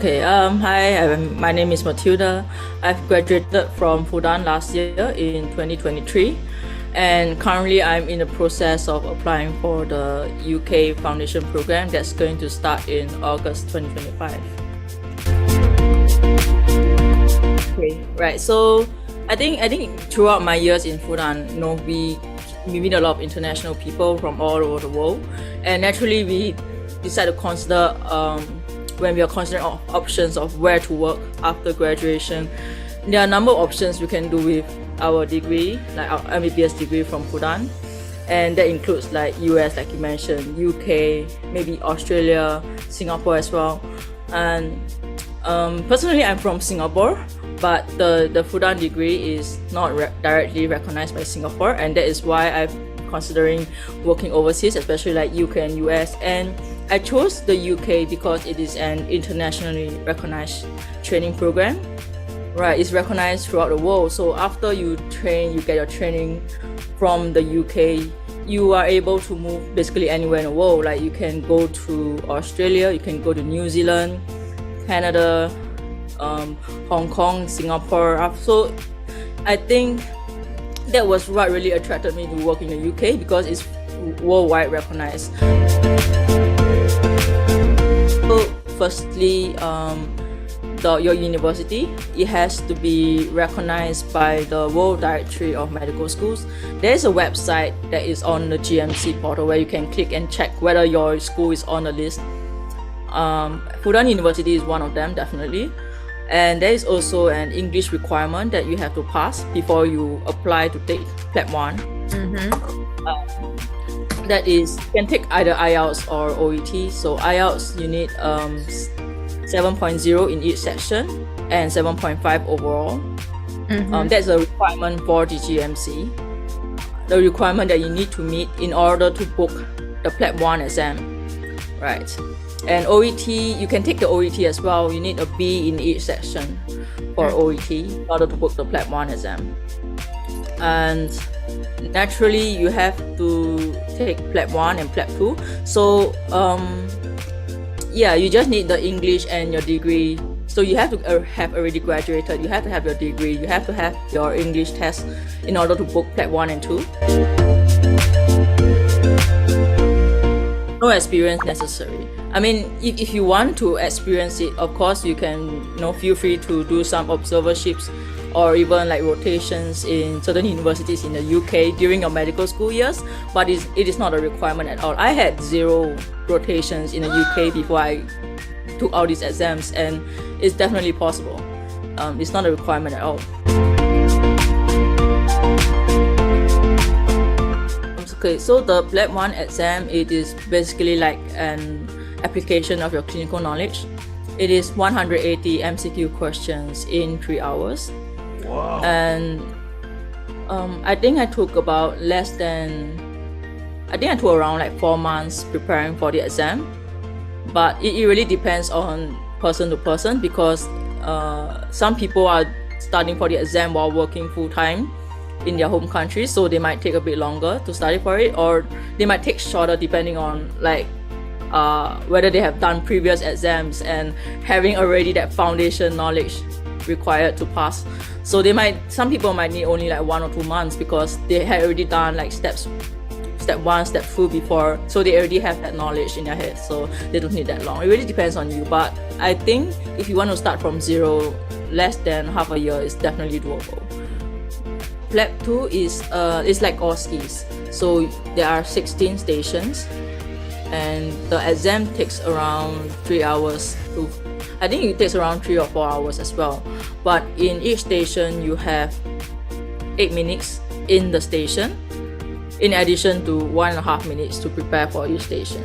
Okay, hi, my name is Matilda. I've graduated from Fudan last year in 2023, and currently I'm in the process of applying for the UK Foundation program that's going to start in August 2025. Okay, right. So I think throughout my years in Fudan, we meet a lot of international people from all over the world, and naturally we decided to consider when we are considering options of where to work after graduation. There are a number of options we can do with our degree, like our MBBS degree from Fudan, and that includes like US, like you mentioned, UK, maybe Australia, Singapore as well. And personally, I'm from Singapore, but the Fudan degree is not directly recognized by Singapore, and that is why I'm considering working overseas, especially like UK and US. And I chose the UK because it is an internationally recognized training program. Right, it's recognized throughout the world. So after you train, you get your training from the UK, you are able to move basically anywhere in the world. Like you can go to Australia, you can go to New Zealand, Canada, Hong Kong, Singapore. So I think that was what really attracted me to work in the UK because it's worldwide recognized. So firstly, your university, it has to be recognized by the World Directory of Medical Schools. There is a website that is on the GMC portal where you can click and check whether your school is on the list. Fudan University is one of them, definitely. And there is also an English requirement that you have to pass before you apply to take PLAB 1. That is, you can take either IELTS or OET. So IELTS, you need 7.0 in each section and 7.5 overall. That's a requirement for the GMC. The requirement that you need to meet in order to book the PLAB 1 exam. Right. And OET, you can take the OET as well. You need a B in each section for OET in order to book the PLAB 1 exam. And naturally, you have to take PLAB 1 and PLAB 2. So, you just need the English and your degree. So you have to have already graduated. You have to have your degree. You have to have your English test in order to book PLAB 1 and 2. No experience necessary. I mean, if you want to experience it, of course you can, feel free to do some observerships or even like rotations in certain universities in the UK during your medical school years, but it is not a requirement at all. I had 0 rotations in the UK before I took all these exams, and it's definitely possible. It's not a requirement at all. Okay, so the PLAB 1 exam, it is basically like an application of your clinical knowledge. It is 180 MCQ questions in 3 hours. Wow. And I think I took around like 4 months preparing for the exam. But it really depends on person to person because some people are studying for the exam while working full-time in their home country, so they might take a bit longer to study for it, or they might take shorter depending on like whether they have done previous exams and having already that foundation knowledge required to pass. So some people might need only like 1 or 2 months because they had already done like step 1, step 2 before, so they already have that knowledge in their head, so they don't need that long. It really depends on you, but I think if you want to start from 0, less than half a year is definitely doable. PLAB 2 is like all skis. So there are 16 stations, and the exam takes around 3 hours. I think it takes around 3 or 4 hours as well. But in each station, you have 8 minutes in the station, in addition to 1.5 minutes to prepare for each station.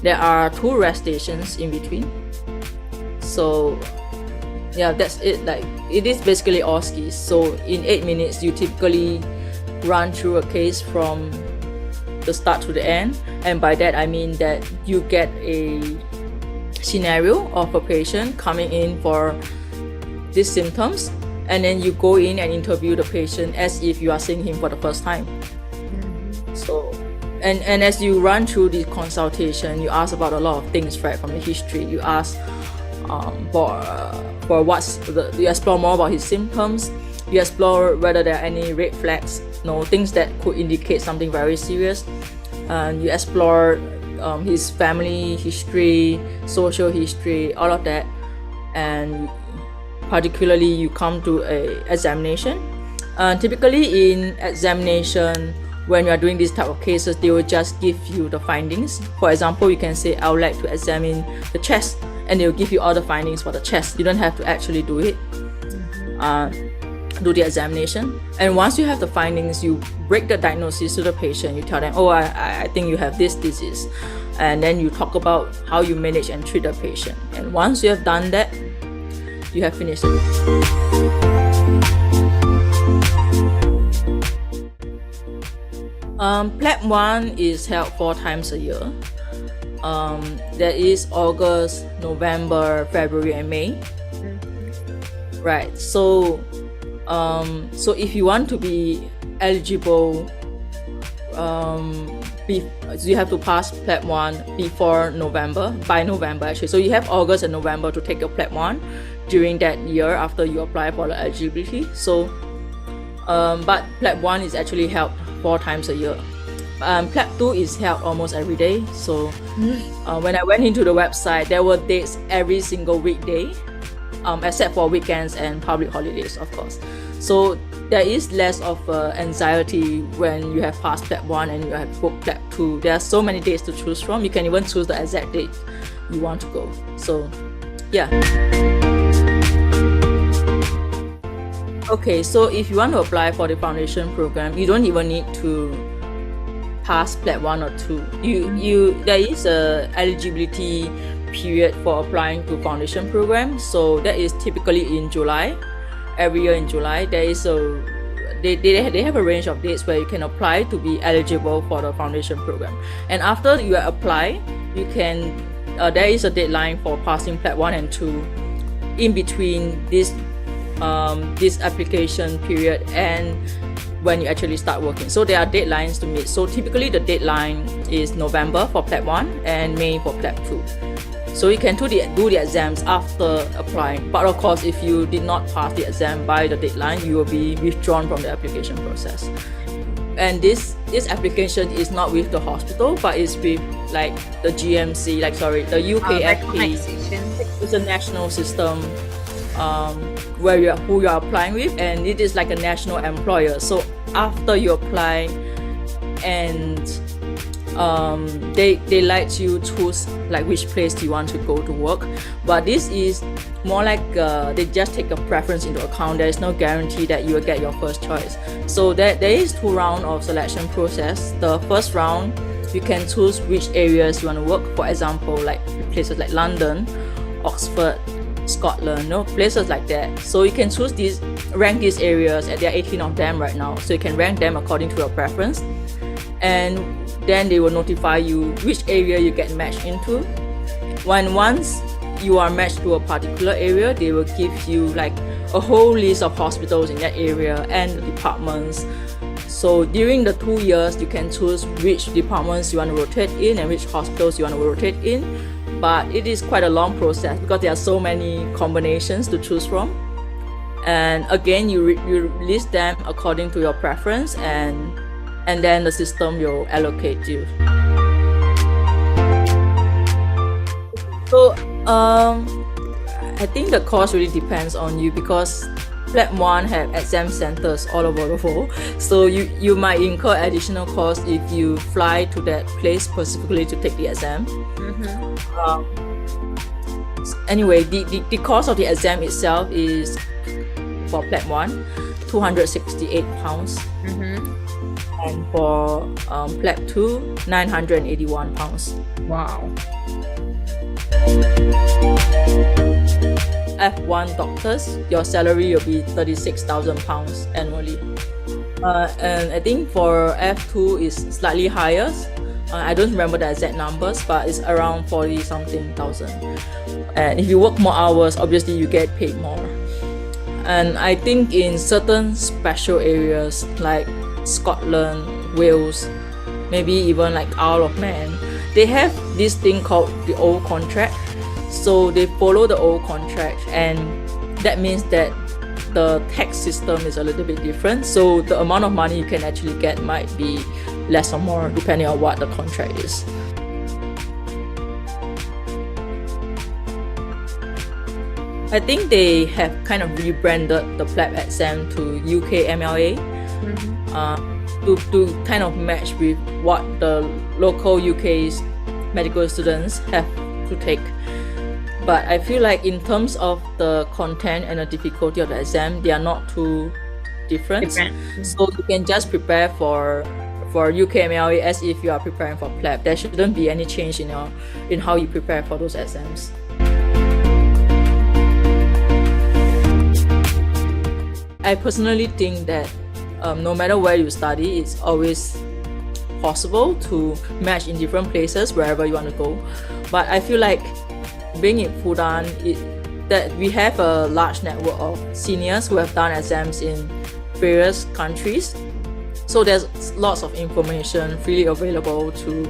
There are 2 rest stations in between. So that's it. Like it is basically all skis. So in 8 minutes, you typically run through a case from the start to the end, and by that I mean that you get a scenario of a patient coming in for these symptoms, and then you go in and interview the patient as if you are seeing him for the first time. So and as you run through the consultation, you ask about a lot of things, right, from the history. You ask for you explore more about his symptoms. You explore whether there are any red flags, things that could indicate something very serious. And you explore his family history, social history, all of that. And particularly you come to a examination. Typically in examination, when you are doing these type of cases, they will just give you the findings. For example, you can say, I would like to examine the chest, and they will give you all the findings for the chest. You don't have to actually do it, do the examination. And once you have the findings, you break the diagnosis to the patient. You tell them, I think you have this disease. And then you talk about how you manage and treat the patient. And once you have done that, you have finished it. PLAB 1 is held 4 times a year. There is August, November, February, and May. Right. So if you want to be eligible, you have to pass PLAB 1 before November, by November actually. So you have August and November to take your PLAB 1 during that year after you apply for the eligibility. So, but PLAB 1 is actually held 4 times a year. PLAB 2 is held almost every day. So when I went into the website, there were dates every single weekday, except for weekends and public holidays, of course. So there is less of anxiety when you have passed PLAB 1 and you have booked PLAB 2. There are so many dates to choose from. You can even choose the exact date you want to go. So yeah. Okay, so if you want to apply for the foundation program, you don't even need to pass PLAB 1 or 2. There is a eligibility period for applying to foundation program. So that is typically in July. Every year in July, there is they have a range of dates where you can apply to be eligible for the foundation program. And after you apply, you can there is a deadline for passing PLAB 1 and 2 in between this application period and when you actually start working. So there are deadlines to meet. So typically the deadline is November for PLAB 1 and May for PLAB 2. So you can do the exams after applying. But of course, if you did not pass the exam by the deadline, you will be withdrawn from the application process. And this application is not with the hospital, but it's with like the GMC, the UK FY1. It's a national system who you are applying with, and it is like a national employer. So after you apply, and they let you choose like which place you want to go to work. But this is more like they just take your preference into account. There is no guarantee that you will get your first choice. So there is 2 rounds of selection process. The first round, you can choose which areas you want to work. For example, like places like London, Oxford, Scotland, places like that. So you can rank these areas, and there are 18 of them right now. So you can rank them according to your preference. And then they will notify you which area you get matched into. Once you are matched to a particular area, they will give you like a whole list of hospitals in that area and departments. So during the 2 years, you can choose which departments you want to rotate in and which hospitals you want to rotate in. But it is quite a long process because there are so many combinations to choose from. And again, you list them according to your preference, and then the system will allocate you. So I think the cost really depends on you, because PLAB 1 have exam centers all over the world. So you might incur additional costs if you fly to that place specifically to take the exam. Anyway, the cost of the exam itself is, for PLAB 1, £268. And for PLAB 2, £981. Wow. F1 doctors, your salary will be £36,000 annually. And I think for F2 is slightly higher. I don't remember the exact numbers, but it's around 40-something thousand. And if you work more hours, obviously you get paid more. And I think in certain special areas like Scotland, Wales, maybe even like Isle of Man, they have this thing called the old contract. So they follow the old contract, and that means that the tax system is a little bit different. So the amount of money you can actually get might be less or more depending on what the contract is. I think they have kind of rebranded the PLAB exam to UK MLA to kind of match with what the local UK's medical students have to take. But I feel like in terms of the content and the difficulty of the exam, they are not too different. So you can just prepare for UK MLA as if you are preparing for PLAB. There shouldn't be any change in how you prepare for those exams. I personally think that no matter where you study, it's always possible to match in different places wherever you want to go. But I feel like being in Fudan, that we have a large network of seniors who have done exams in various countries. So there's lots of information freely available to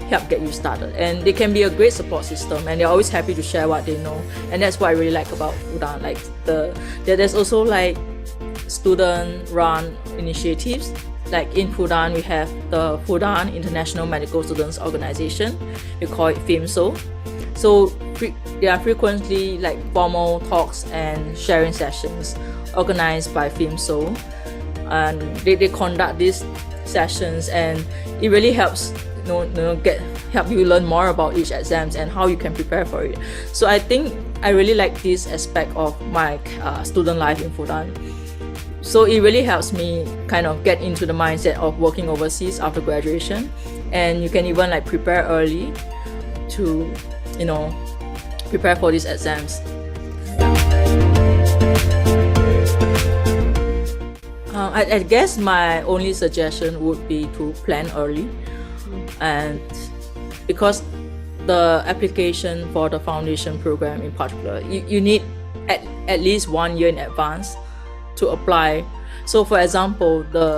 help get you started. And they can be a great support system, and they're always happy to share what they know. And that's what I really like about Fudan. Like there's also like student-run initiatives. Like in Fudan, we have the Fudan International Medical Students Organization. We call it FIMSO. So there are frequently like formal talks and sharing sessions organized by FIMSO, and they conduct these sessions, and it really helps help you learn more about each exams and how you can prepare for it. So I think I really like this aspect of my student life in Fudan. So it really helps me kind of get into the mindset of working overseas after graduation, and you can even like prepare early to prepare for these exams. I guess my only suggestion would be to plan early, and because the application for the foundation program in particular, you need at least 1 year in advance to apply. So for example, the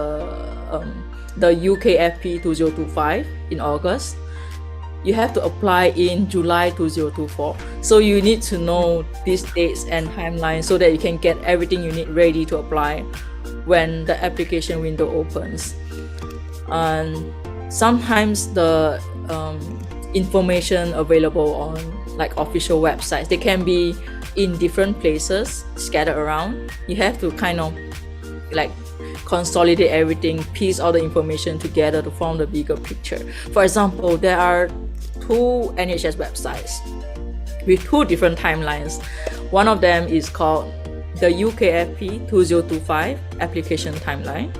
UK FP 2025 in August, you have to apply in July 2024. So you need to know these dates and timelines so that you can get everything you need ready to apply when the application window opens. And sometimes the information available on like official websites, they can be in different places scattered around. You have to kind of like consolidate everything, piece all the information together to form the bigger picture. For example, there are 2 NHS websites with 2 different timelines. One of them is called the UKFP 2025 application timeline,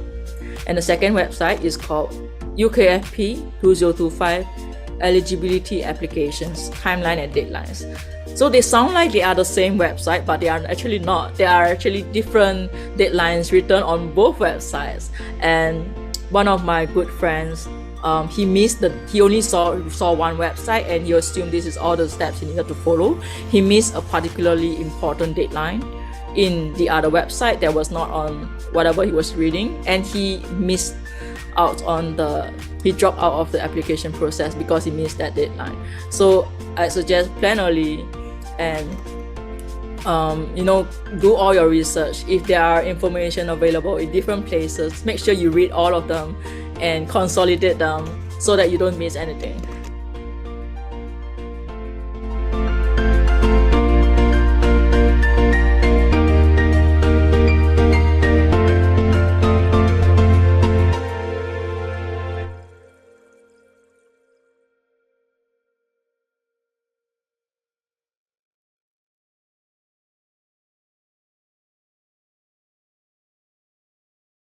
and the second website is called UKFP 2025 eligibility applications timeline and deadlines. So they sound like they are the same website, but they are actually not. They are actually different deadlines written on both websites. And one of my good friends, he only saw one website, and he assumed this is all the steps he needed to follow. He missed a particularly important deadline in the other website that was not on whatever he was reading, and he dropped out of the application process because he missed that deadline. So I suggest plan early and do all your research. If there are information available in different places, make sure you read all of them and consolidate them so that you don't miss anything.